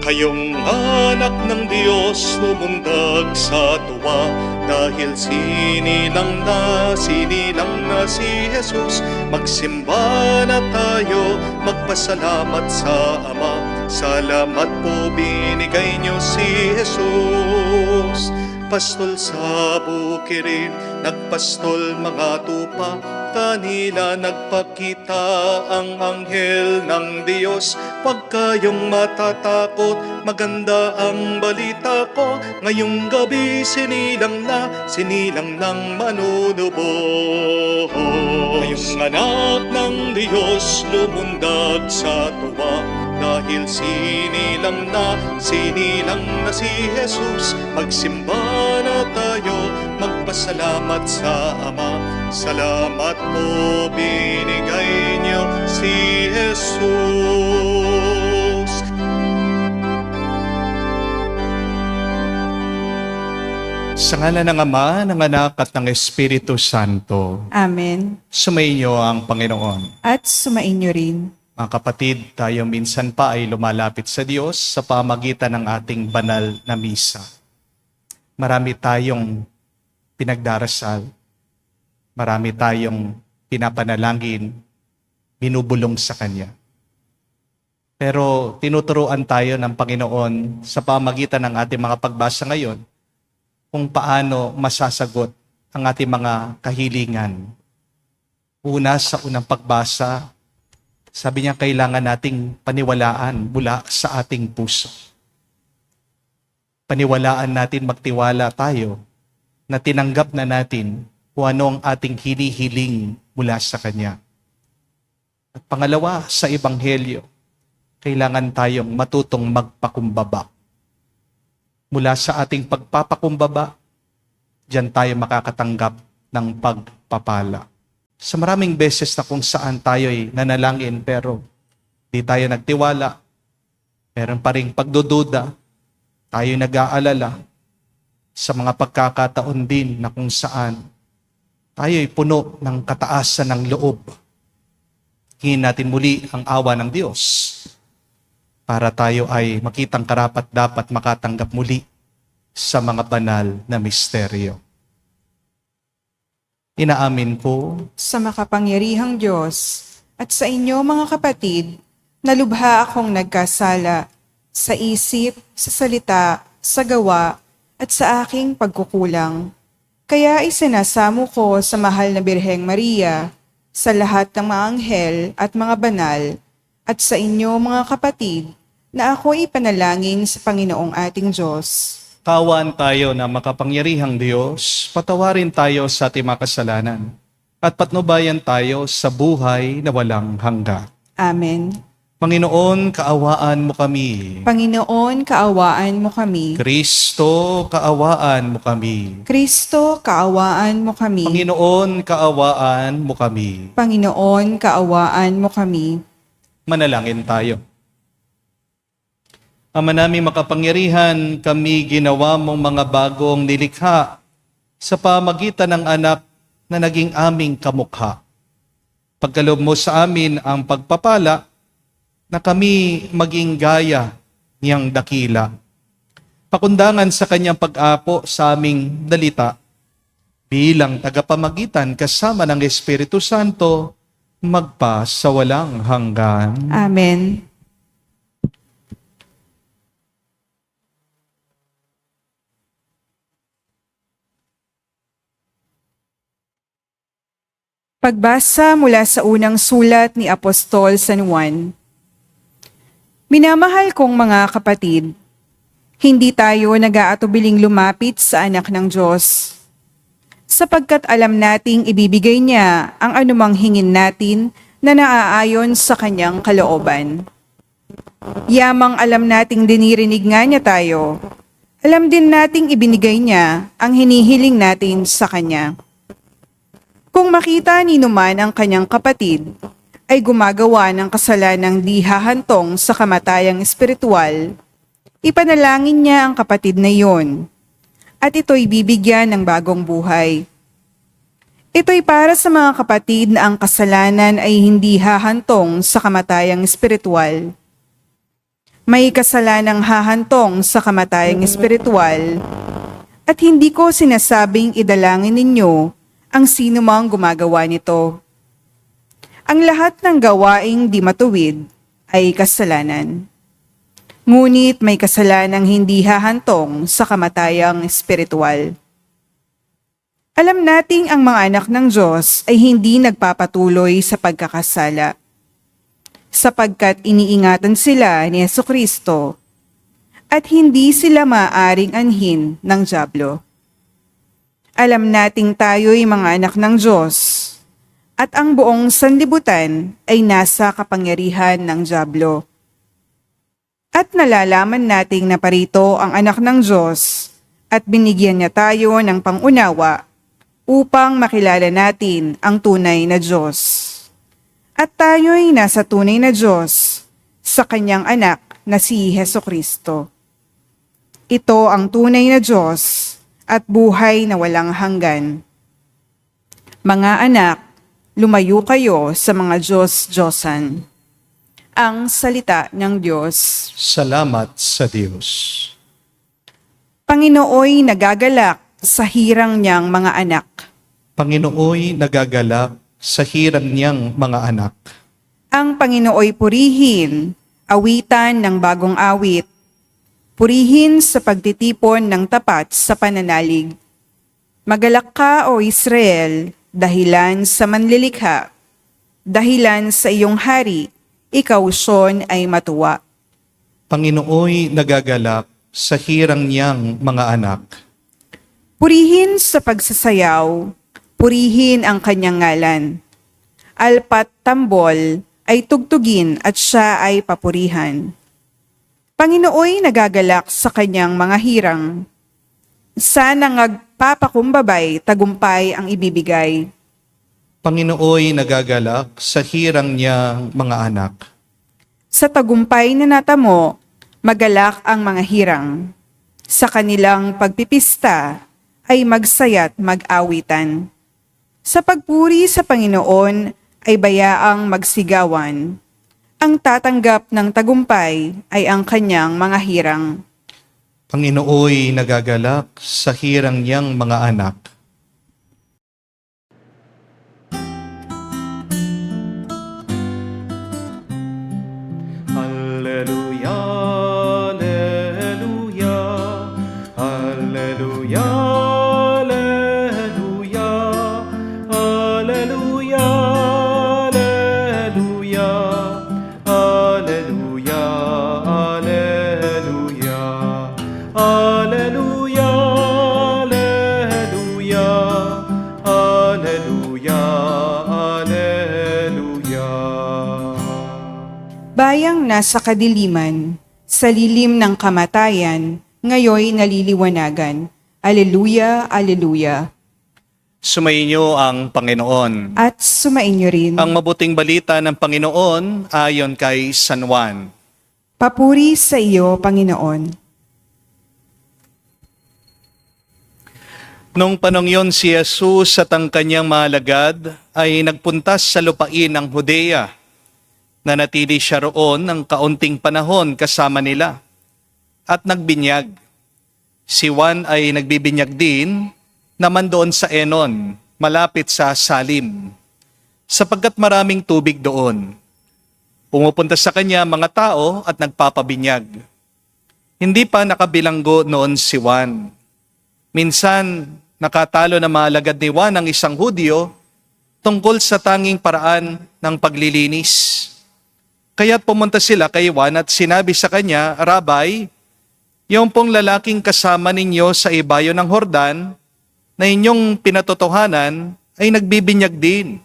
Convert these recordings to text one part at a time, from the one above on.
Kayong anak ng Diyos lumundag sa tuwa, dahil sinilang na si Jesus. Magsimba na tayo, magpasalamat sa Ama. Salamat po binigay niyo si Jesus. Pastol sa bukirin, nagpastol mga tupa, kanila nagpakita ang anghel ng Diyos. Huwag kayong matatakot, maganda ang balita ko. Ngayong gabi sinilang ng manunubos. Ngayong anak ng Diyos lumundag sa tuwa, dahil sinilang na si Jesus. Magsimba na tayo, magpasalamat sa Ama. Salamat po binigay niyo si Jesus. Sa ngalan ng Ama, ng Anak at ng Espiritu Santo. Amen. Sumainyo ang Panginoon. At sumainyo rin. Mga kapatid, tayo minsan pa ay lumalapit sa Diyos sa pamagitan ng ating banal na misa. Marami tayong pinagdarasal, marami tayong pinapanalangin, binubulong sa Kanya. Pero tinuturuan tayo ng Panginoon sa pamagitan ng ating mga pagbasa ngayon kung paano masasagot ang ating mga kahilingan. Una, sa unang pagbasa, sabi niya kailangan nating paniwalaan mula sa ating puso. Paniwalaan natin, magtiwala tayo na tinanggap na natin kung ano ang ating hinihiling mula sa Kanya. At pangalawa, sa Ebanghelyo, kailangan tayong matutong magpakumbaba. Mula sa ating pagpapakumbaba, diyan tayo makakatanggap ng pagpapala. Sa maraming beses na kung saan tayo ay nanalangin pero di tayo nagtiwala, meron pa ring pagdududa, tayo nag-aalala, sa mga pagkakataon din na kung saan tayo ay puno ng kataasan ng loob. Hingin natin muli ang awa ng Diyos para tayo ay makitang karapat dapat makatanggap muli sa mga banal na misteryo. Inaamin ko Sa makapangyarihang Diyos at sa inyo mga kapatid, na lubha akong nagkasala sa isip, sa salita, sa gawa, at sa aking pagkukulang. Kaya isinasamo ko sa mahal na Birheng Maria, sa lahat ng mga anghel at mga banal, at sa inyo mga kapatid, na ako ipanalangin sa Panginoong ating Diyos. Kaawaan tayo na makapangyarihang Diyos, patawarin tayo sa ating mga kasalanan, at patnubayan tayo sa buhay na walang hanggan. Amen. Panginoon, kaawaan mo kami. Panginoon, kaawaan mo kami. Kristo, kaawaan mo kami. Kristo, kaawaan mo kami. Panginoon, kaawaan mo kami. Panginoon, kaawaan mo kami. Manalangin tayo. Ama naming makapangyarihan, kami ginawa mong mga bagong nilikha sa pamagitan ng anak na naging aming kamukha. Pagkaloob mo sa amin ang pagpapala na kami maging gaya niyang dakila. Pakundangan sa kanyang pag-apo sa aming dalita bilang tagapamagitan kasama ng Espiritu Santo magpa sa walang hanggan. Amen. Pagbasa mula sa unang sulat ni Apostol San Juan. Minamahal kong mga kapatid, hindi tayo nag-aatubiling lumapit sa anak ng Diyos, sapagkat alam nating ibibigay niya ang anumang hingin natin na naaayon sa kanyang kalooban. Yamang alam nating dinirinig nga niya tayo, alam din nating ibinigay niya ang hinihiling natin sa kanya. Kung makita ni Numan ang kanyang kapatid, ay gumagawa ng kasalanang di hahantong sa kamatayang espiritual, ipanalangin niya ang kapatid na iyon, at ito'y bibigyan ng bagong buhay. Ito'y para sa mga kapatid na ang kasalanan ay hindi hahantong sa kamatayang espiritual. may kasalanang hahantong sa kamatayang espiritual, at hindi ko sinasabing idalangin ninyo ang sino mang gumagawa nito. Ang lahat ng gawaing di matuwid ay kasalanan. Ngunit may kasalanang hindi hahantong sa kamatayang espiritual. Alam nating ang mga anak ng Diyos ay hindi nagpapatuloy sa pagkakasala, sapagkat iniingatan sila ni Jesucristo at hindi sila maaaring anhin ng dyablo. Alam nating tayo'y mga anak ng Diyos at ang buong sanlibutan ay nasa kapangyarihan ng dyablo. At nalalaman nating naparito ang anak ng Diyos at binigyan niya tayo ng pangunawa upang makilala natin ang tunay na Diyos. At tayo'y nasa tunay na Diyos sa kanyang anak na si Jesucristo. Ito ang tunay na Diyos at buhay na walang hanggan. Mga anak, lumayo kayo sa mga Diyos-Diyosan. Ang salita ng Diyos. Salamat sa Diyos. Panginooy nagagalak sa hirang niyang mga anak. Panginooy nagagalak sa hirang niyang mga anak. Ang Panginooy purihin, awitan ng bagong awit. Purihin sa pagtitipon ng tapat sa pananalig. Magalak ka, O Israel, dahilan sa manlilikha. Dahilan sa iyong hari, ikaw, Sion, ay matuwa. Panginooy nagagalak sa hirang niyang mga anak. Purihin sa pagsasayaw, purihin ang kanyang ngalan. Alpat tambol ay tugtugin at siya ay papurihan. Panginooy nagagalak sa kanyang mga hirang. Sana ngagpapakumbabay, tagumpay ang ibibigay. Panginooy nagagalak sa hirang niyang mga anak. Sa tagumpay na natamo, magalak ang mga hirang. Sa kanilang pagpipista ay magsaya't mag-awitan. Sa pagpuri sa Panginoon ay bayaang magsigawan. Ang tatanggap ng tagumpay ay ang kanyang mga hirang. Panginooy nagagalak sa hirang niyang mga anak. Alleluia, alleluia, alleluia, alleluia, alleluia, alleluia, alleluia, alleluia, alleluia, alleluia, alleluia, alleluia. Bayang nasa kadiliman, sa lilim ng kamatayan, ngayoy naliliwanagan. Aleluya, aleluya. Sumainyo ang Panginoon. At sumainyo rin. Ang mabuting balita ng Panginoon ayon kay San Juan. Papuri sa iyo, Panginoon. Nung panong yon si Jesus at ang kanyang mga alagad ay nagpuntas sa lupain ng Judea. Nanatili siya roon ng kaunting panahon kasama nila at nagbinyag. Si Juan ay nagbibinyag din naman doon sa Enon, malapit sa Salim, sapagkat maraming tubig doon. Pumupunta sa kanya mga tao at nagpapabinyag. Hindi pa nakabilanggo noon si Juan. Minsan, nakatalo na mga alagad ni Juan ang isang Hudyo tungkol sa tanging paraan ng paglilinis. Kaya't pumunta sila kay Juan at sinabi sa kanya, Rabay, yung pong lalaking kasama ninyo sa ibayo ng Hordan na inyong pinatotohanan ay nagbibinyag din.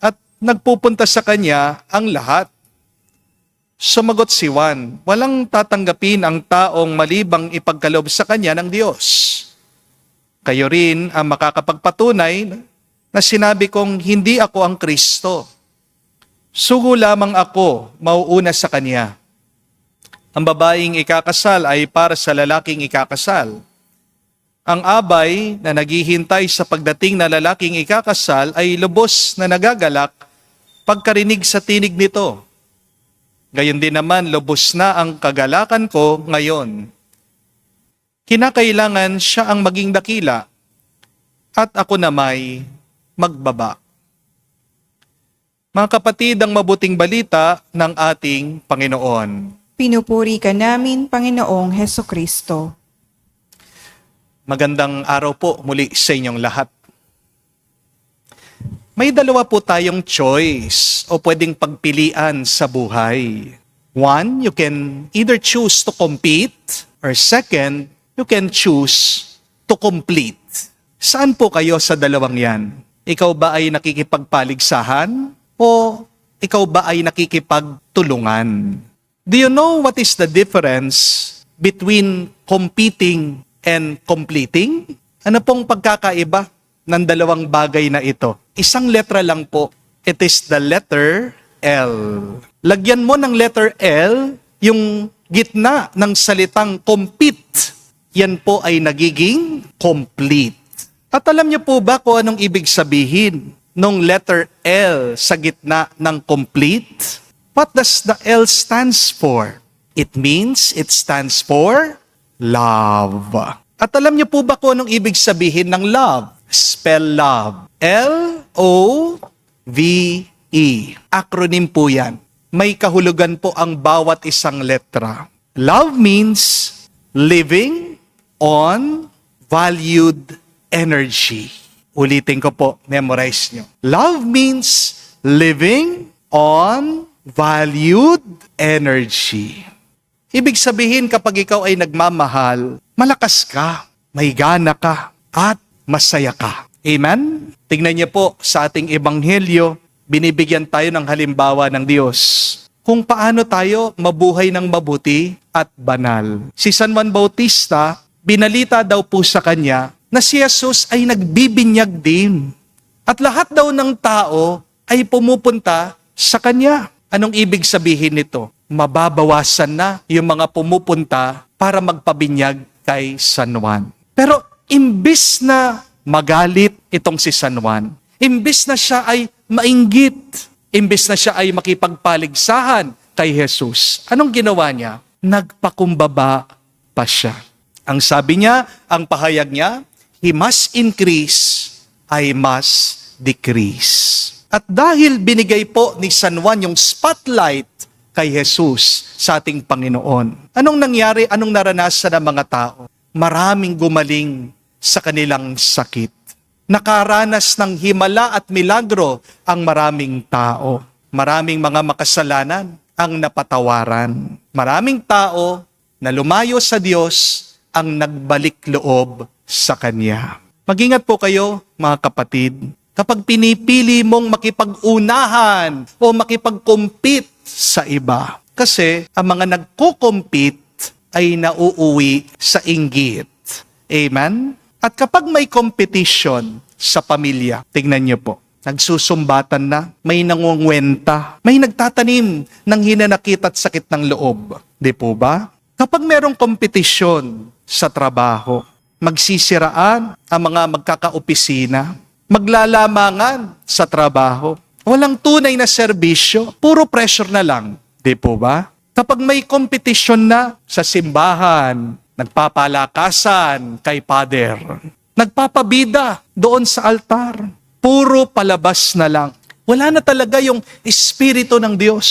At nagpupunta sa kanya ang lahat. Sumagot si Juan, walang tatanggapin ang taong malibang ipagkaloob sa kanya ng Diyos. Kayo rin ang makakapagpatunay na sinabi kong hindi ako ang Kristo. Sugo lamang ako mauuna sa kanya. Ang babaeng ikakasal ay para sa lalaking ikakasal. Ang abay na naghihintay sa pagdating na lalaking ikakasal ay lubos na nagagalak pagkarinig sa tinig nito. Gayon din naman, lubos na ang kagalakan ko ngayon. Kinakailangan siya ang maging dakila at ako na may magbaba. Mga kapatid, ang mabuting balita ng ating Panginoon. Pinupuri ka namin, Panginoong Heso Kristo. Magandang araw po muli sa inyong lahat. May dalawa po tayong choice o pwedeng pagpilian sa buhay. One, you can either choose to compete, or second, you can choose to complete. Saan po kayo sa dalawang yan? Ikaw ba ay nakikipagpaligsahan o ikaw ba ay nakikipagtulungan? Do you know what is the difference between competing and completing? Ano pong pagkakaiba ng dalawang bagay na ito? Isang letra lang po. It is the letter L. Lagyan mo ng letter L yung gitna ng salitang compete. Yan po ay nagiging complete. At alam niyo po ba kung anong ibig sabihin ng letter L sa gitna ng complete? What does the L stands for? It stands for love. At alam niyo po ba kung anong ibig sabihin ng love? Spell love. L-O-V-E. Acronym po yan. May kahulugan po ang bawat isang letra. Love means living on valued energy. Ulitin ko po, memorize nyo. Love means living on valued energy. Ibig sabihin kapag ikaw ay nagmamahal, malakas ka, may gana ka, at masaya ka. Amen? Tingnan niyo po sa ating ebanghelyo, binibigyan tayo ng halimbawa ng Diyos kung paano tayo mabuhay ng mabuti at banal. Si San Juan Bautista, binalita daw po sa kanya na si Jesus ay nagbibinyag din. At lahat daw ng tao ay pumupunta sa kanya. Anong ibig sabihin nito? Mababawasan na yung mga pumupunta para magpabinyag kay San Juan. Pero imbis na magalit itong si San Juan, imbis na siya ay mainggit, imbis na siya ay makipagpaligsahan kay Jesus, anong ginawa niya? Nagpakumbaba pa siya. Ang sabi niya, ang pahayag niya, he must increase, I must decrease. At dahil binigay po ni San Juan yung spotlight kay Jesus sa ating Panginoon, anong nangyari, anong naranasan ng mga tao? Maraming gumaling sa kanilang sakit. Nakaranas ng himala at milagro ang maraming tao. Maraming mga makasalanan ang napatawaran. Maraming tao na lumayo sa Diyos ang nagbalik loob sa Kanya. Mag-ingat po kayo, mga kapatid, kapag pinipili mong makipag-unahan o makipag-compete sa iba. Kasi ang mga nagko-compete ay nauuwi sa inggit. Amen? At kapag may competition sa pamilya, tingnan niyo po, nagsusumbatan na, may nangungwenta, may nagtatanim ng hinanakit at sakit ng loob. Di po ba? Kapag merong kompetisyon sa trabaho, magsisiraan ang mga magkakaopisina, maglalamangan sa trabaho, walang tunay na serbisyo, puro pressure na lang. Di po ba? Kapag may kompetisyon na sa simbahan, nagpapalakasan kay Pader, nagpapabida doon sa altar, puro palabas na lang. Wala na talaga yung espiritu ng Diyos.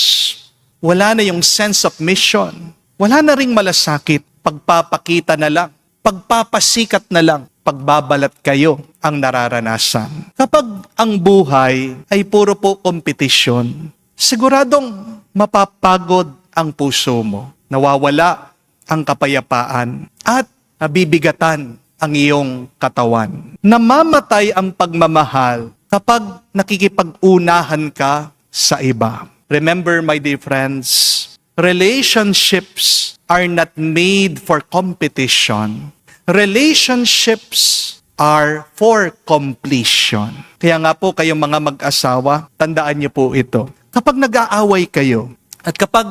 Wala na yung sense of mission. Wala na ring malasakit. Pagpapakita na lang. Pagpapasikat na lang. Pagbabalat kayo ang nararanasan. Kapag ang buhay ay puro po kompetisyon, siguradong mapapagod ang puso mo. Nawawala ang kapayapaan at nabibigatan ang iyong katawan. Namamatay ang pagmamahal kapag nakikipag-unahan ka sa iba. Remember, my dear friends, relationships are not made for competition. Relationships are for completion. Kaya nga po kayong mga mag-asawa, tandaan niyo po ito. Kapag nag-aaway kayo at kapag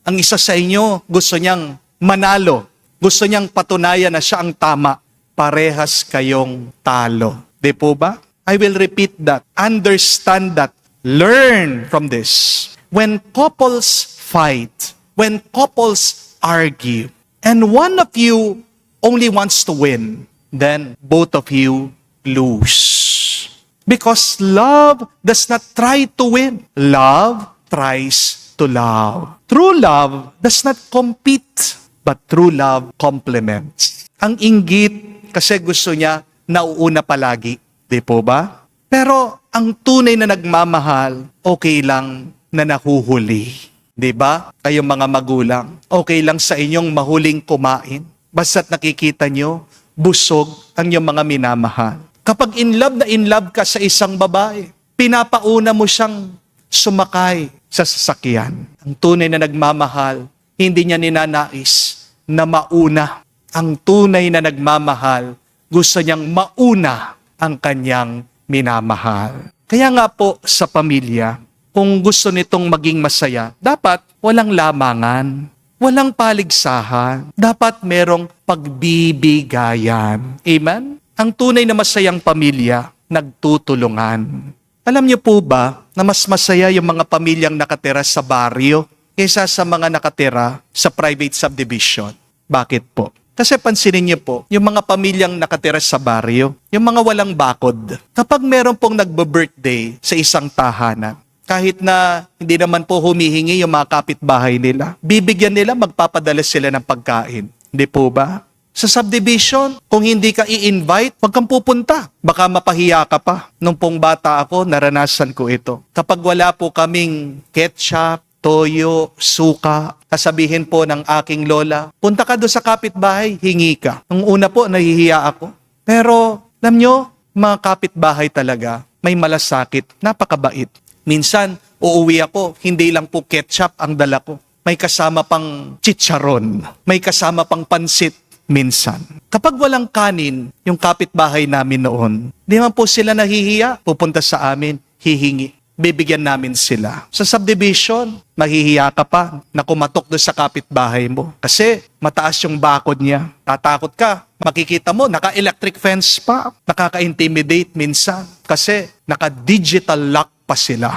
ang isa sa inyo gusto niyang manalo, gusto niyang patunayan na siya ang tama, parehas kayong talo. Di po ba? I will repeat that. Understand that. Learn from this. when couples fight, when couples argue, and one of you only wants to win, then both of you lose. Because love does not try to win. Love tries to love. True love does not compete, but true love complements. Ang inggit kasi gusto niya nauuna palagi. Di po ba? Pero ang tunay na nagmamahal, okay lang na nahuhuli. Di ba? Kayong mga magulang, okay lang sa inyong mahuling kumain. Basta't nakikita nyo, busog ang inyong mga minamahal. Kapag in love ka sa isang babae, pinapauna mo siyang sumakay sa sasakyan. Ang tunay na nagmamahal, hindi niya ninanais na mauna. Ang tunay na nagmamahal, gusto niyang mauna ang kanyang minamahal. Kaya nga po sa pamilya, kung gusto nitong maging masaya, dapat walang lamangan, walang paligsahan, dapat merong pagbibigayan. Amen? Ang tunay na masayang pamilya, nagtutulungan. Alam niyo po ba na mas masaya yung mga pamilyang nakatira sa baryo kaysa sa mga nakatira sa private subdivision? Bakit po? Kasi pansinin niyo po, yung mga pamilyang nakatira sa baryo, yung mga walang bakod, kapag meron pong nagbe-birthday sa isang tahanan, kahit na hindi naman po humihingi yung mga kapitbahay nila, bibigyan nila, magpapadala sila ng pagkain. Hindi po ba? Sa subdivision, kung hindi ka i-invite, wag kang pupunta. Baka mapahiya ka pa. Nung pong bata ako, naranasan ko ito. Kapag wala po kaming ketchup, toyo, suka, kasabihin po ng aking lola, punta ka doon sa kapitbahay, hingi ka. Nung una po, nahihiya ako. Pero, alam nyo, mga kapitbahay talaga, may malasakit, napakabait. Minsan, uuwi ako, hindi lang po ketchup ang dala ko. May kasama pang chicharon, may kasama pang pansit minsan. Kapag walang kanin, yung kapitbahay namin noon, di man po sila nahihiya, pupunta sa amin, hihingi. Bibigyan namin sila. Sa subdivision, mahihiya ka pa na kumatok doon sa kapitbahay mo. Kasi mataas yung bakod niya. Tatakot ka. Makikita mo, naka-electric fence pa. Nakaka-intimidate minsan. Kasi naka-digital lock pa sila.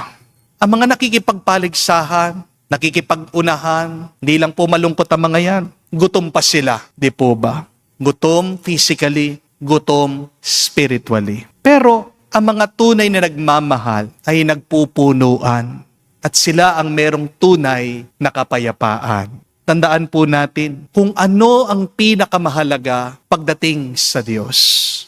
Ang mga nakikipagpaligsahan, nakikipag-unahan, hindi lang po malungkot ang mga yan. Gutom pa sila. Di po ba? Gutom physically, gutom spiritually. Pero, ang mga tunay na nagmamahal ay nagpupunuan at sila ang merong tunay na kapayapaan. Tandaan po natin kung ano ang pinakamahalaga pagdating sa Diyos.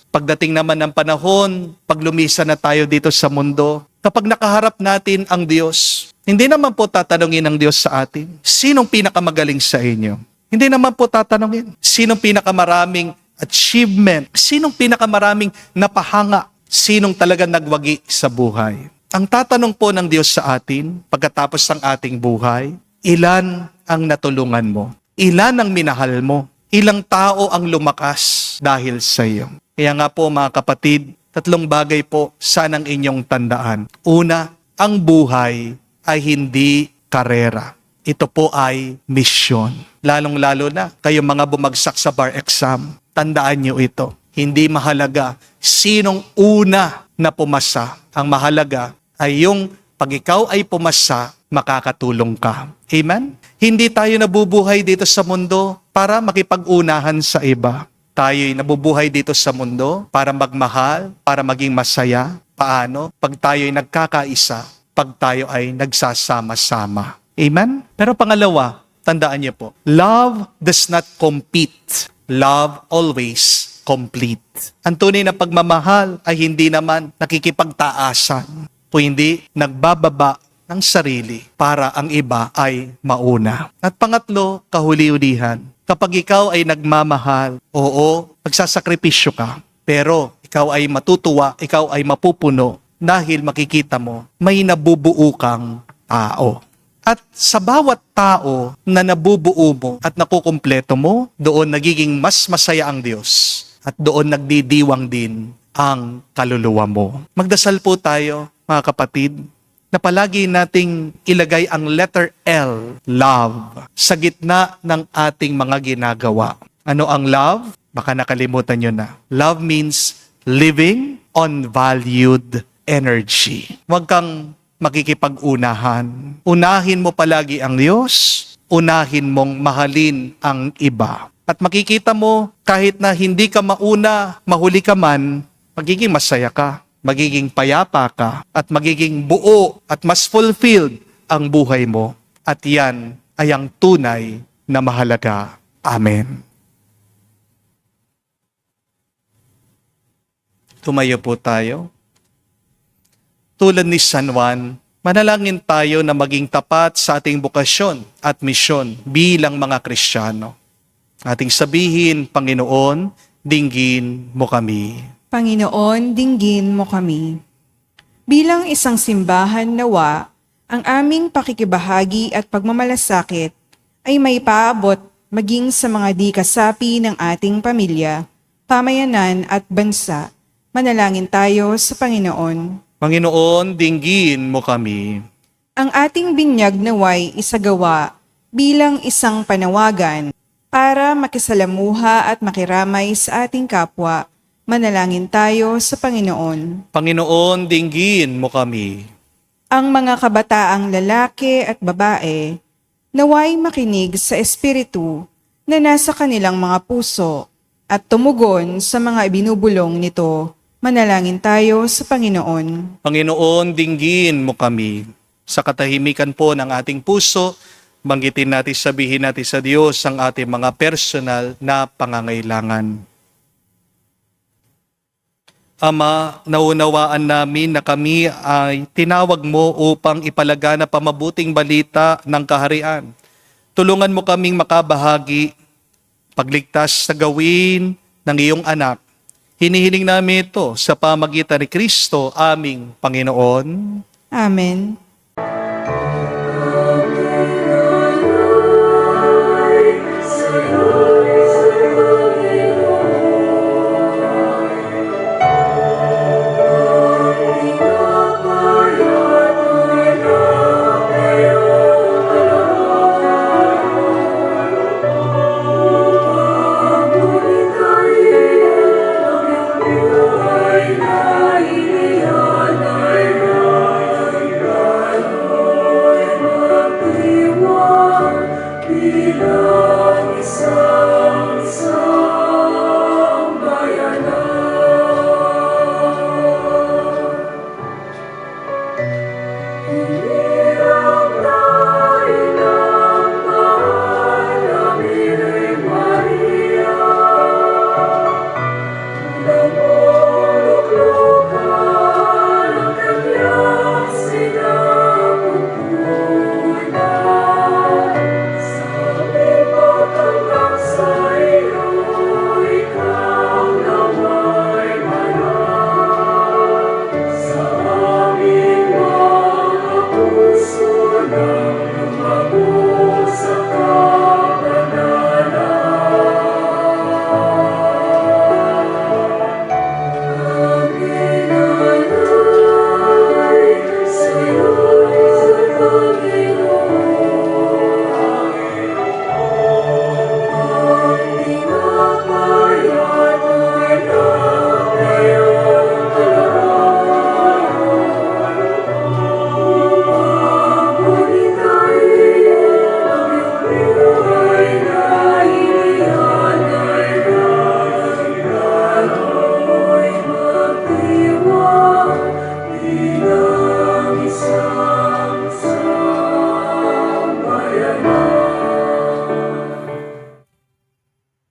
Pagdating naman ng panahon, pag lumisan na tayo dito sa mundo, kapag nakaharap natin ang Diyos, hindi naman po tatanungin ng Diyos sa atin, sinong pinakamagaling sa inyo? Hindi naman po tatanungin, sinong pinakamaraming achievement? Sinong pinakamaraming napahanga? Sinong talaga nagwagi sa buhay? Ang tatanong po ng Diyos sa atin, pagkatapos ng ating buhay, ilan ang natulungan mo? Ilan ang minahal mo? Ilang tao ang lumakas dahil sa iyo? Kaya nga po mga kapatid, 3 bagay po sanang inyong tandaan. Una, ang buhay ay hindi karera. Ito po ay misyon. Lalong-lalo na kayo mga bumagsak sa bar exam, tandaan niyo ito. Hindi mahalaga sinong una na pumasa. Ang mahalaga ay yung pag ikaw ay pumasa, makakatulong ka. Amen? Hindi tayo nabubuhay dito sa mundo para makipag-unahan sa iba. Tayo'y nabubuhay dito sa mundo para magmahal, para maging masaya. Paano? Pag tayo'y nagkakaisa, pag tayo ay nagsasama-sama. Amen? Pero pangalawa, tandaan niyo po, love does not compete. Love always complete. Ang tunay na pagmamahal ay hindi naman nakikipagtaasan o hindi nagbababa ng sarili para ang iba ay mauna. At pangatlo, kahuli-ulihan, kapag ikaw ay nagmamahal, oo, magsasakripisyo ka, pero ikaw ay matutuwa, ikaw ay mapupuno dahil makikita mo may nabubuo kang tao. At sa bawat tao na nabubuo mo at nakukumpleto mo, doon nagiging mas masaya ang Diyos. At doon nagdidiwang din ang kaluluwa mo. Magdasal po tayo, mga kapatid, na palagi nating ilagay ang letter L, love, sa gitna ng ating mga ginagawa. Ano ang love? Baka nakalimutan nyo na. Love means living on valued energy. Huwag kang makikipag-unahan. Unahin mo palagi ang Diyos, unahin mong mahalin ang iba. At makikita mo, kahit na hindi ka mauna, mahuli ka man, magiging masaya ka, magiging payapa ka, at magiging buo at mas fulfilled ang buhay mo. At yan ay ang tunay na mahalaga. Amen. Tumayo po tayo. Tulad ni San Juan, manalangin tayo na maging tapat sa ating bokasyon at misyon bilang mga Kristiyano. Ating sabihin, Panginoon, dinggin mo kami. Panginoon, dinggin mo kami. Bilang isang simbahan nawa, ang aming pakikibahagi at pagmamalasakit ay may paabot maging sa mga di kasapi ng ating pamilya, pamayanan at bansa. Manalangin tayo sa Panginoon. Panginoon, dinggin mo kami. Ang ating binyag naway isagawa bilang isang panawagan para makisalamuha at makiramay sa ating kapwa. Manalangin tayo sa Panginoon. Panginoon, dinggin mo kami. Ang mga kabataang lalaki at babae naway makinig sa Espiritu na nasa kanilang mga puso at tumugon sa mga ibinubulong nito. Manalangin tayo sa Panginoon. Panginoon, dinggin mo kami. Sa katahimikan po ng ating puso, banggitin natin, sabihin natin sa Diyos ang ating mga personal na pangangailangan. Ama, naunawaan namin na kami ay tinawag mo upang ipalaganap ang mabuting balita ng kaharian. Tulungan mo kaming makabahagi, pagligtas sa gawin ng iyong anak. Hinihiling namin ito sa pamagitan ni Kristo, aming Panginoon. Amen.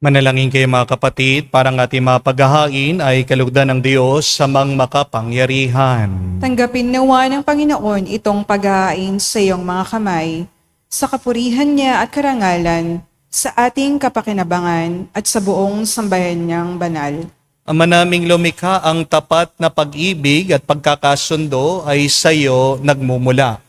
Manalangin kayo mga kapatid, para ang ating mga paghahain ay kalugdan ng Diyos sa mang makapangyarihan. Tanggapin nawa ng Panginoon itong paghahain sa iyong mga kamay, sa kapurihan niya at karangalan, sa ating kapakinabangan at sa buong sambayan niyang banal. Ama naming lumikha, ang tapat na pag-ibig at pagkakasundo ay sa iyo nagmumula.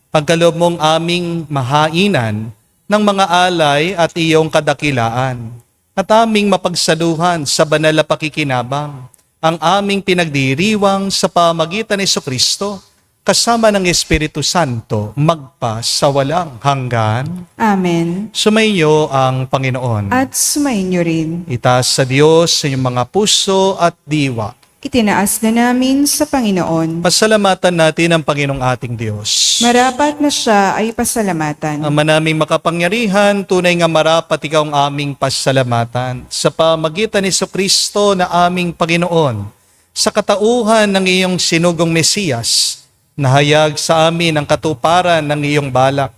Pagkaloob mong aming mahainan ng mga alay at iyong kadakilaan, at aming mapagsaluhan sa banal na pakikinabang, ang aming pinagdiriwang sa pamagitan ni Jesucristo, kasama ng Espiritu Santo, magpa sa walang hanggan. Amen. Sumainyo ang Panginoon. At sumayin niyo rin. Itaas sa Diyos sa inyong mga puso at diwa. itinaas na namin sa Panginoon. Pasalamatan natin ang Panginoong ating Diyos. Marapat na siya ay pasalamatan. Ama naming makapangyarihan, tunay nga marapat ikaw ang aming pasalamatan sa pamagitan ni Kristo na aming Panginoon, sa katauhan ng iyong sinugong Mesiyas, nahayag sa amin ang katuparan ng iyong balak.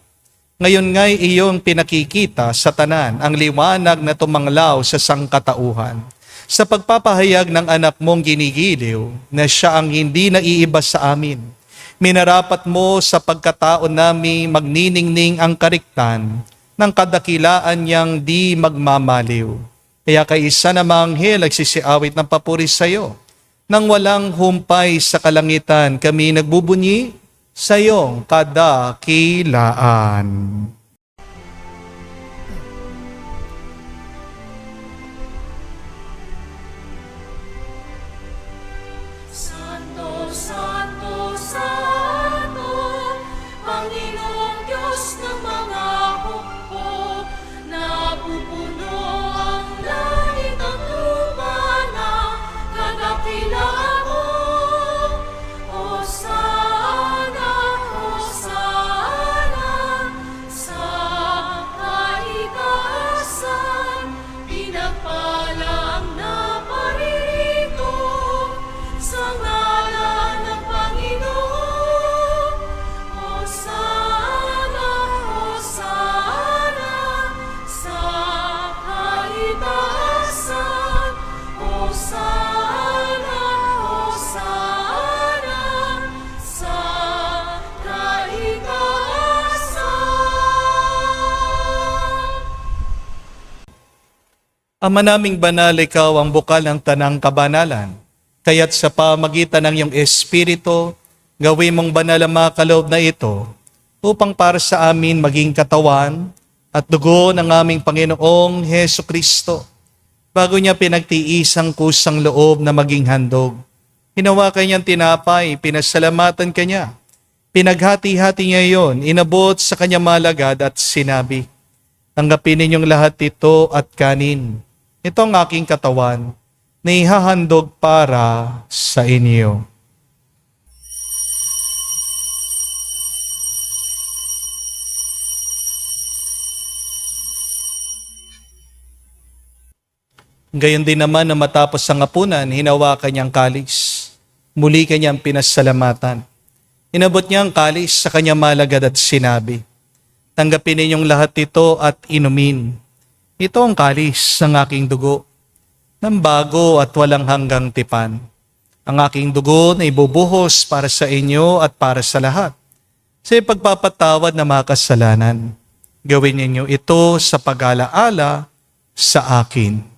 Ngayon nga'y iyong pinakikita sa tanan ang liwanag na tumanglaw sa sangkatauhan. Sa pagpapahayag ng anak mong ginigiliw na siya ang hindi naiiba sa amin, minarapat mo sa pagkataon namin magniningning ang kariktan ng kadakilaan niyang di magmamaliw. Kaya kay isa na manghel nagsisiawit ng papuri sa iyo. Nang walang humpay sa kalangitan, kami nagbubunyi sa iyong kadakilaan. Santo, Santo, Santo, Panginoong Diyos ng mga hukbo, napupuno ang langit at lupa ng kadakilaan mo. Hosana, Hosana, sa kaitaasan, pinagpala ang naparirito sa ngalan ng Panginoon. Hosana, Hosana, sa kaitaasan. Hosana, Hosana, sa kaitaasan. Ama naming banal, ikaw ang bukal ng tanang kabanalan. Kaya't sa pamagitan ng iyong Espiritu, gawin mong banal ang mga kaloob na ito upang para sa amin maging katawan at dugo ng aming Panginoong Heso Kristo. Bago niya pinagtiis ang kusang loob na maging handog, hinawakan niyang tinapay, pinasalamatan kanya. Pinaghati-hati niya iyon, inabot sa kanyang malagad at sinabi, "Tanggapin ninyong lahat ito at kanin. Ito ang aking katawan na ihahandog para sa inyo." Gayon din naman na matapos ang hapunan, hinawakan niyang kalis. Muli kanyang pinasalamatan. Inabot niya ang kalis sa kanyang malagad at sinabi, "Tanggapin ninyong lahat ito at inumin. Ito ang kalis ng aking dugo, ng bago at walang hanggang tipan. Ang aking dugo na ibubuhos para sa inyo at para sa lahat, sa ipagpapatawad na mga kasalanan. Gawin ninyo ito sa pag-alaala sa akin."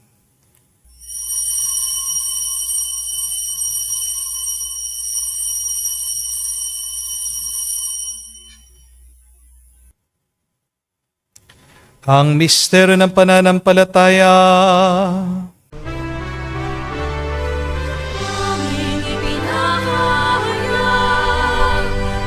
Ang misteryo ng pananampalataya. Aming ipinahayag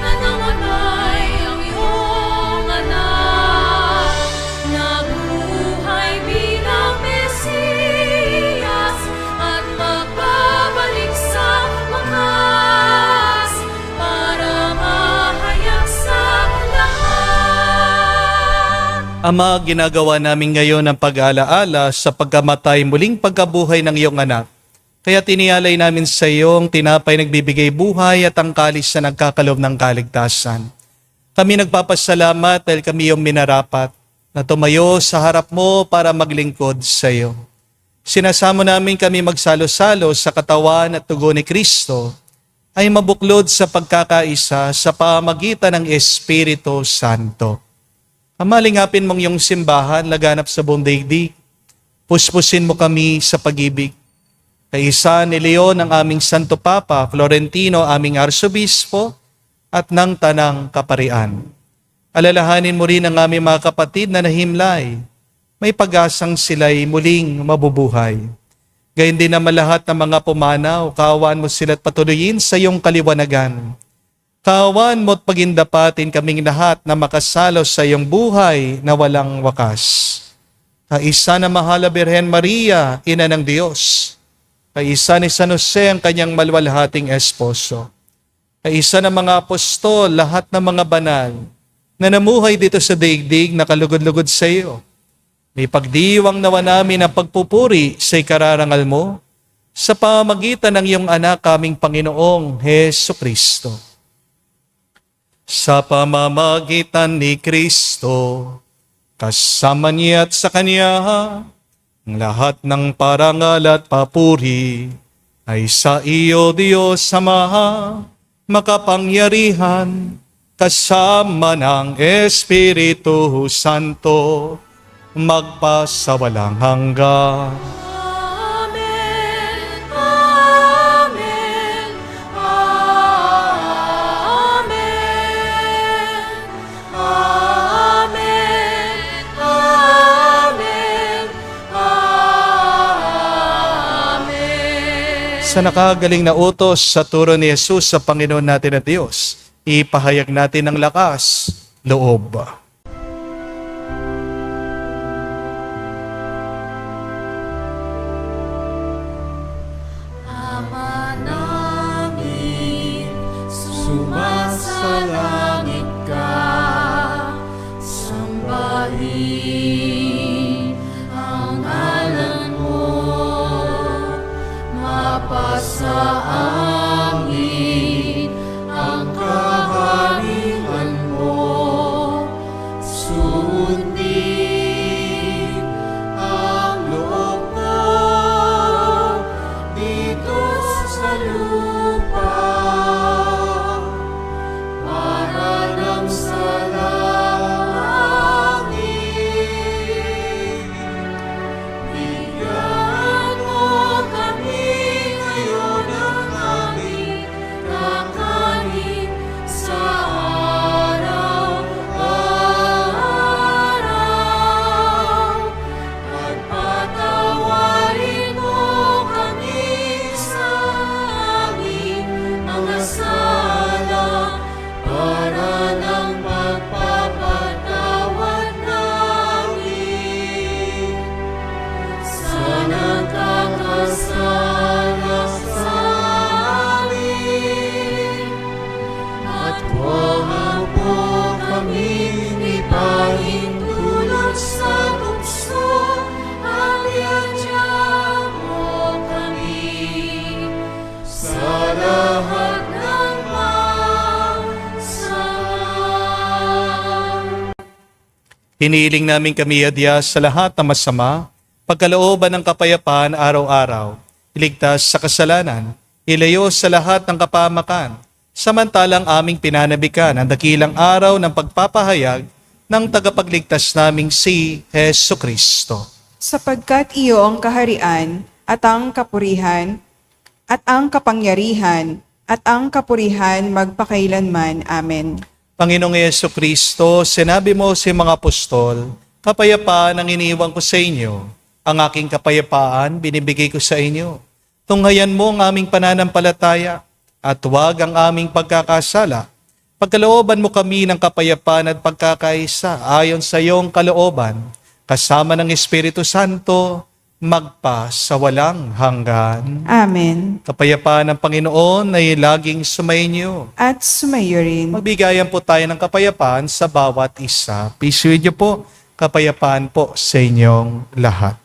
na namatay ang iyong anak, nabuhay bilang Mesiyas at magbabalik sa wakas para mahayag sa lahat. Ama, ginagawa namin ngayon ang pag-aalaala sa pagkamatay muling pagkabuhay ng iyong anak. Kaya tinialay namin sa iyo ang tinapay nagbibigay buhay at ang kalis na nagkakalob ng kaligtasan. Kami nagpapasalamat dahil kami iyong minarapat na tumayo sa harap mo para maglingkod sa iyo. Sinasamo namin kami magsalo-salo sa katawan at dugo ni Kristo ay mabuklod sa pagkakaisa sa pamagitan ng Espiritu Santo. Amalingapin mong iyong simbahan, laganap sa buong daigdig. Puspusin mo kami sa pag-ibig. Kaisa ni Leon ang aming Santo Papa, Florentino aming Arsobispo, at ng Tanang Kaparian. Alalahanin mo rin ang aming mga kapatid na nahimlay. May pag-asang sila'y muling mabubuhay. Gayun din naman lahat ng mga pumanaw, kaawaan mo sila't patuloyin sa iyong kaliwanagan. Kaawaan mo at pagindapatin kaming lahat na makasalo sa iyong buhay na walang wakas. Kaisa na mahal na Birhen Maria, Ina ng Diyos, kay isa ni San Jose ang kanyang maluwalhating esposo, kay isa ng mga apostol, lahat ng mga banal na namuhay dito sa daigdig na kalugod-lugod sa iyo. May pagdiwang nawa namin ang pagpupuri sa ikararangal mo sa pamamagitan ng iyong anak kaming Panginoong Hesu Kristo. Sa pamamagitan ni Kristo, kasama niya at sa Kanya, ang lahat ng parangal at papuri ay sa iyo, Diyos Ama, makapangyarihan, kasama ng Espiritu Santo, magpasawalang hanggan. Amen. Amen. Amen. Amen. Amen. Amen. Sa nakagaling na utos sa turo ni Jesus sa Panginoon natin at Diyos, ipahayag natin ng lakas, loob. Ama namin, sumasalangit ka, sambahin ang ngalan mo, mapasa amin ang kaharian mo, sundin ang loob mo dito sa lupa para lang sa langit. Bigyan mo kami ngayon ng aming kakanin sa araw-araw at patawarin mo kami sa aming mga sala para ng pagpapatawad namin sa nagkakasala sa amin. At huwag mo kaming ipahintulot sa tukso, at iadya mo kami sa lahat ng masama. Hinihiling namin kami, Adya, sa lahat ng masama, pagkalooban ng kapayapaan araw-araw, iligtas sa kasalanan, ilayo sa lahat ng kapamakan, samantalang aming pinanabikan ang dakilang araw ng pagpapahayag ng tagapagligtas naming si Hesu Kristo. Sapagkat iyo ang kaharian at ang kapurihan at ang kapangyarihan at ang kapurihan magpakailanman. Amen. Panginoong Hesu Kristo, sinabi mo sa mga apostol, kapayapaan ang iniiwan ko sa inyo, ang aking kapayapaan binibigay ko sa inyo. Tunghayan mo ang aming pananampalataya at huwag ang aming pagkakasala. Pagkalooban mo kami ng kapayapaan at pagkakaisa ayon sa iyong kalooban, kasama ng Espiritu Santo, magpa sa walang hanggan. Amen. Kapayapaan ng Panginoon ay laging sumainyo. At sumayo rin. Magbigayan po tayo ng kapayapaan sa bawat isa. Pisuin niyo po, kapayapaan po sa inyong lahat.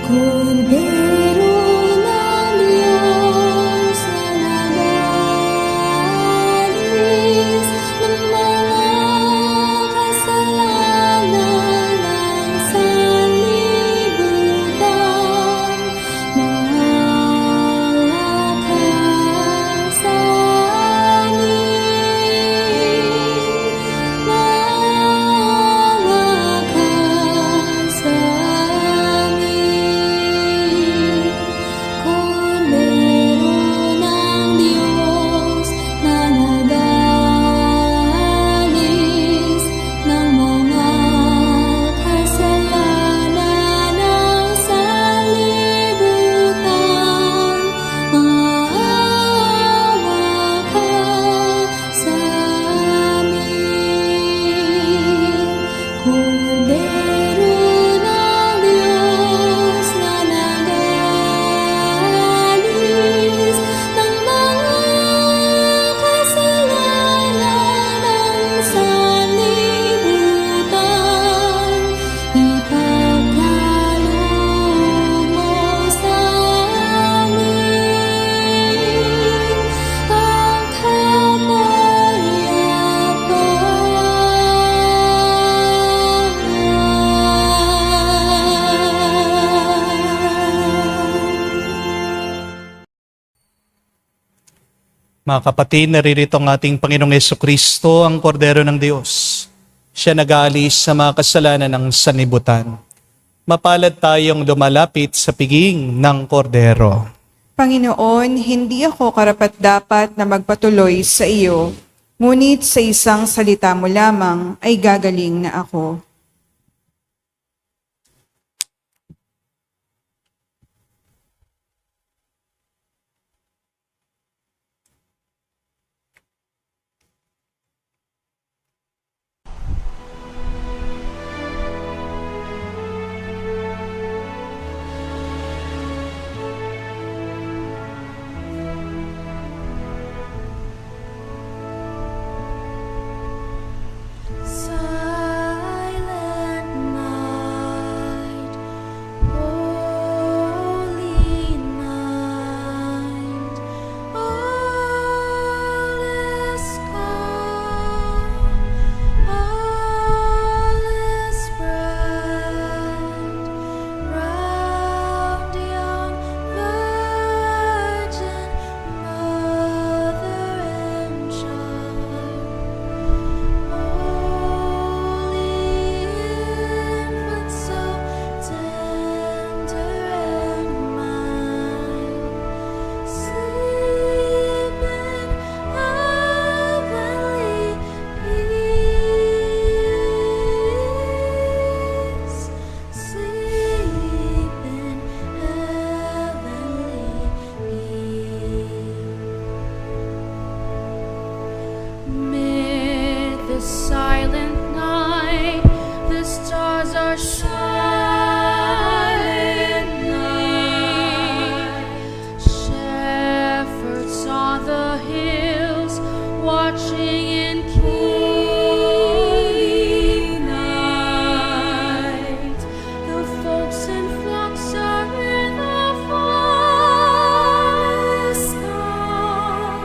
Kordero ng Diyos na nagalis ng mga kasalanan ng sanlibutan, maawa ka sa amin, maawa ka sa amin. Mga kapatid, naririto ang ating Panginoong Jesucristo, ang Kordero ng Diyos. Siya nag-aalis sa mga kasalanan ng sanlibutan. Mapalad tayong lumalapit sa piging ng Kordero. Panginoon, hindi ako karapat-dapat na magpatuloy sa iyo, ngunit sa isang salita mo lamang ay gagaling na ako. Silent night, holy night, all is calm, all is bright, round young Virgin Mother and Child. Holy infant, so tender and mild, sleep in heavenly peace. Sleep in heavenly peace. Mid the silent night, the stars are shining. Shepherds on the hills, watching in keen night. The folks and flocks are in the forest calm,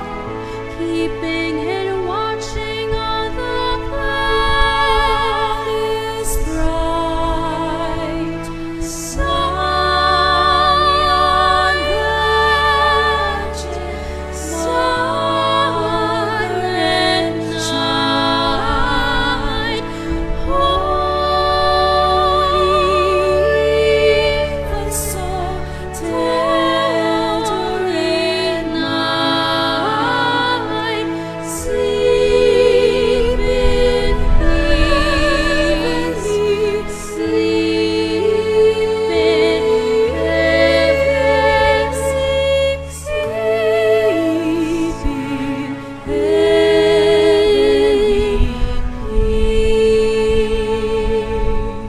keeping and watching on the clouds bright. Silent Virgin, silent night, holy infant, so tender and night, sleep in peace, sleep in heaven, sleep in heavenly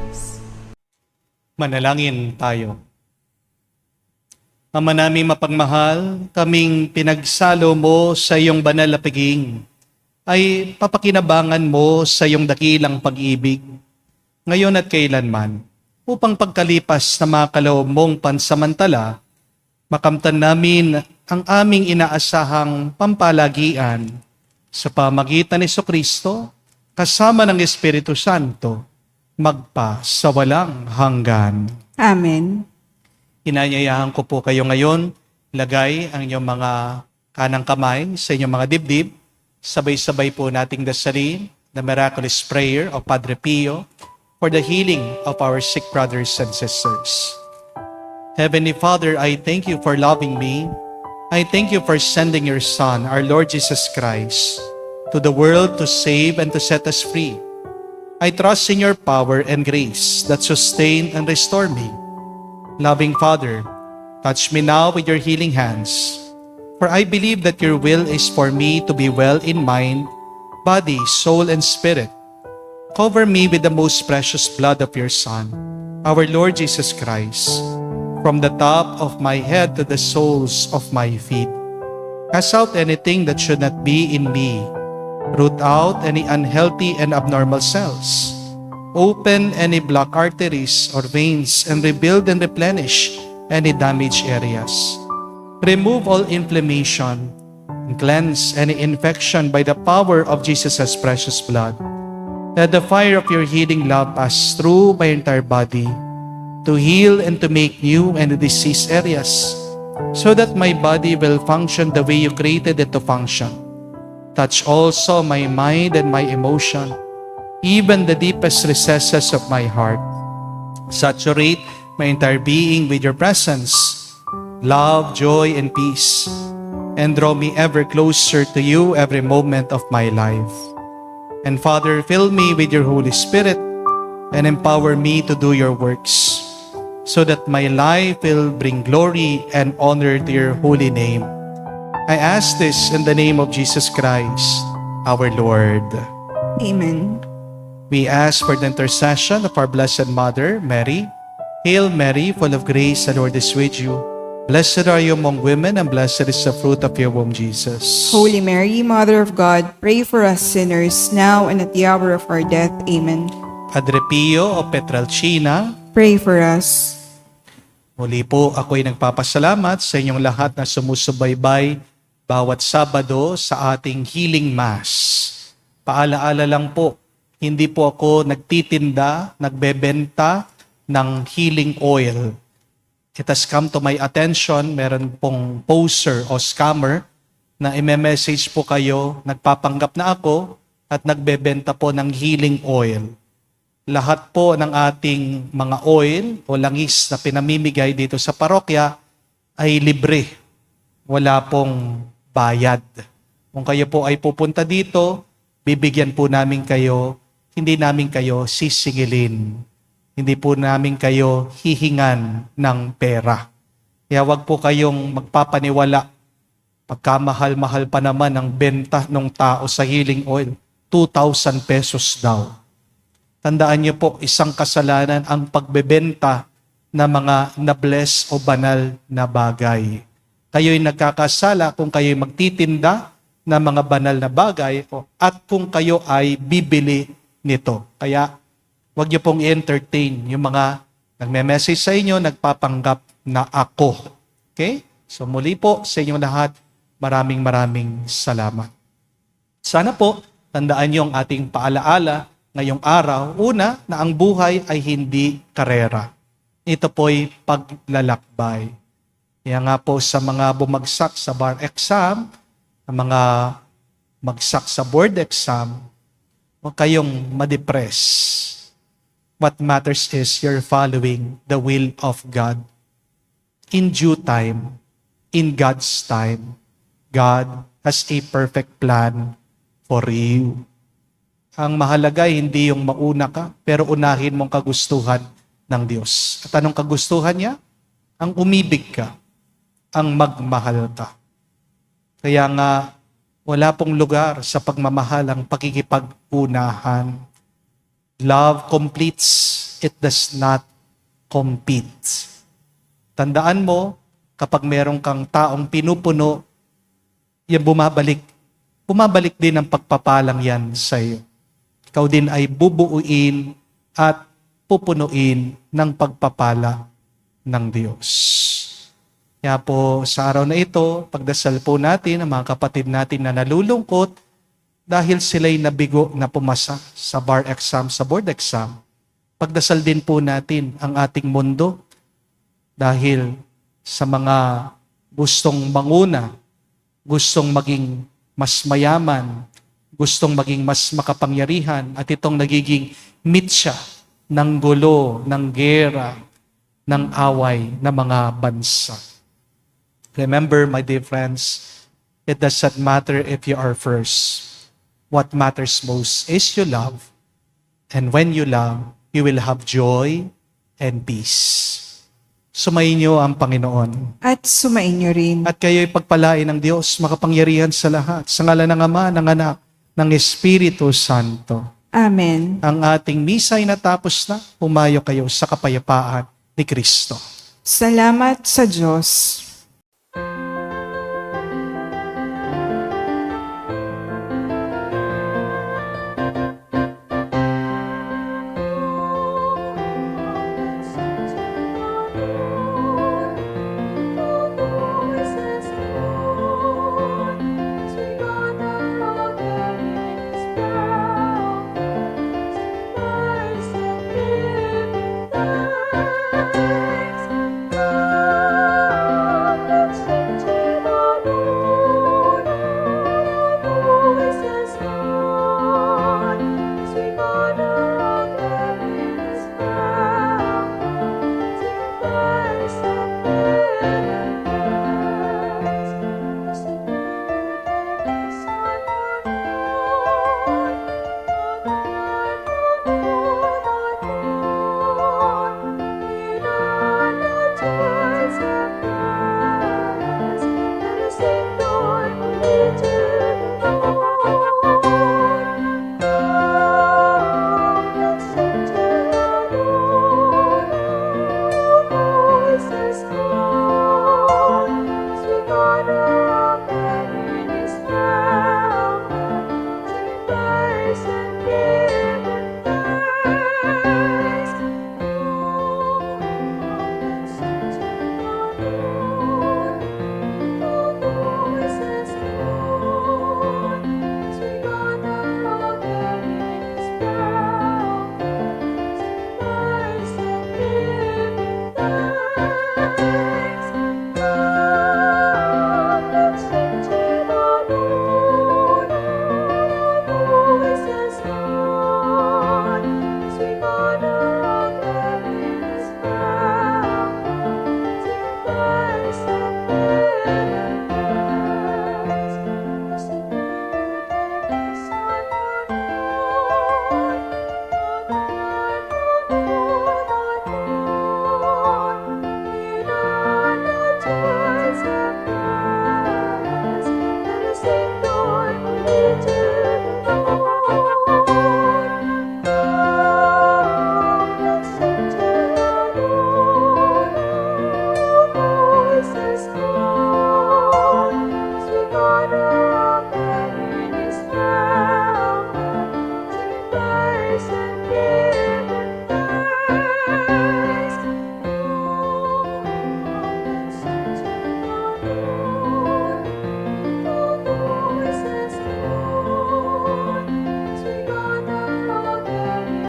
peace. Manalangin tayo. Ama naming mapagmahal, kaming pinagsalo mo sa iyong banal na piging, ay papakinabangan mo sa iyong dakilang pag-ibig, ngayon at kailanman, upang pagkalipas ng mga kaloob mong pansamantala, makamtan namin ang aming inaasahang pampalagian sa pamagitan ni Jesucristo, kasama ng Espiritu Santo, magpa sa walang hanggan. Amen. Inanyayahan ko po kayo ngayon, lagay ang inyong mga kanang kamay sa inyong mga dibdib. Sabay-sabay po nating dasalin the miraculous prayer of Padre Pio for the healing of our sick brothers and sisters. Heavenly Father, I thank you for loving me. I thank you for sending your Son, our Lord Jesus Christ, to the world to save and to set us free. I trust in your power and grace that sustain and restore me. Loving Father, touch me now with your healing hands, for I believe that your will is for me to be well in mind, body, soul, and spirit. Cover me with the most precious blood of your Son, our Lord Jesus Christ, from the top of my head to the soles of my feet. Cast out anything that should not be in me. Root out any unhealthy and abnormal cells. Open any blocked arteries or veins and rebuild and replenish any damaged areas. Remove all inflammation and cleanse any infection by the power of Jesus' precious blood. Let the fire of your healing love pass through my entire body to heal and to make new and diseased areas. so that my body will function the way you created it to function. Touch also my mind and my emotion, even the deepest recesses of my heart. Saturate my entire being with your presence, love, joy, and peace, and draw me ever closer to you every moment of my life. And Father, fill me with your Holy Spirit and empower me to do your works, so that my life will bring glory and honor to your holy name. I ask this in the name of Jesus Christ, our Lord. Amen. We ask for the intercession of our Blessed Mother, Mary. Hail Mary, full of grace, the Lord is with you. Blessed are you among women, and blessed is the fruit of your womb, Jesus. Holy Mary, Mother of God, pray for us sinners, now and at the hour of our death. Amen. Padre Pio o Petralcina, Pray for us. muli po ako'y nagpapasalamat sa inyong lahat na sumusubaybay bawat Sabado sa ating Healing Mass. Paalaala lang po, hindi po ako nagtitinda, nagbebenta ng healing oil. It has come to my attention, meron pong poser o scammer na i-message po kayo, nagpapanggap na ako at nagbebenta po ng healing oil. Lahat po ng ating mga oil o langis na pinamimigay dito sa parokya ay libre. Wala pong bayad. Kung kayo po ay pupunta dito, bibigyan po namin kayo, hindi namin kayo sisingilin. Hindi po namin kayo hihingan ng pera. Kaya wag po kayong magpapaniwala. Pagkamahal-mahal pa naman ang benta ng tao sa healing oil, 2,000 pesos daw. Tandaan niyo po, isang kasalanan ang pagbebenta ng mga na-bless o banal na bagay. Kayo'y nagkakasala kung kayo'y magtitinda ng mga banal na bagay at kung kayo ay bibili nito. Kaya huwag niyo pong i-entertain yung mga nagme-message sa inyo, nagpapanggap na ako. Okay? So muli po sa inyong lahat, maraming salamat. Sana po, tandaan niyo ang ating paalaala ngayong araw. Una, na ang buhay ay hindi karera. Ito po'y paglalakbay. Kaya nga po sa mga bumagsak sa bar exam, ang mga bagsak sa board exam, huwag kayong ma-depress. What matters is you're following the will of God. In due time, in God's time, God has a perfect plan for you. Ang mahalaga hindi yung mauna ka, pero unahin mong kagustuhan ng Diyos. At anong kagustuhan niya? Ang umibig ka, ang magmahal ka. Kaya nga, wala pong lugar sa pagmamahal ang pakikipag-unahan. Love completes, it does not compete. Tandaan mo, kapag meron kang taong pinupuno, yan bumabalik din ang pagpapalang yan sa iyo. Ikaw din ay bubuuin at pupunuin ng pagpapala ng Diyos. Kaya po sa araw na ito, pagdasal po natin ang mga kapatid natin na nalulungkot dahil sila'y nabigo na pumasa sa bar exam, sa board exam. Pagdasal din po natin ang ating mundo dahil sa mga gustong manguna, gustong maging mas mayaman, gustong maging mas makapangyarihan, at itong nagiging mitya ng gulo, ng gera, ng away ng mga bansa. Remember, my dear friends, it doesn't matter if you are first. What matters most is you love. And when you love, you will have joy and peace. Sumayin niyo ang Panginoon. At sumain niyo rin. At kayo'y pagpalain ng Diyos, makapangyarihan sa lahat. Sa ngalan ng Ama, ng Anak, ng Espiritu Santo. Amen. Ang ating misa ay natapos na. Pumayo kayo sa kapayapaan ni Kristo. Salamat sa Diyos.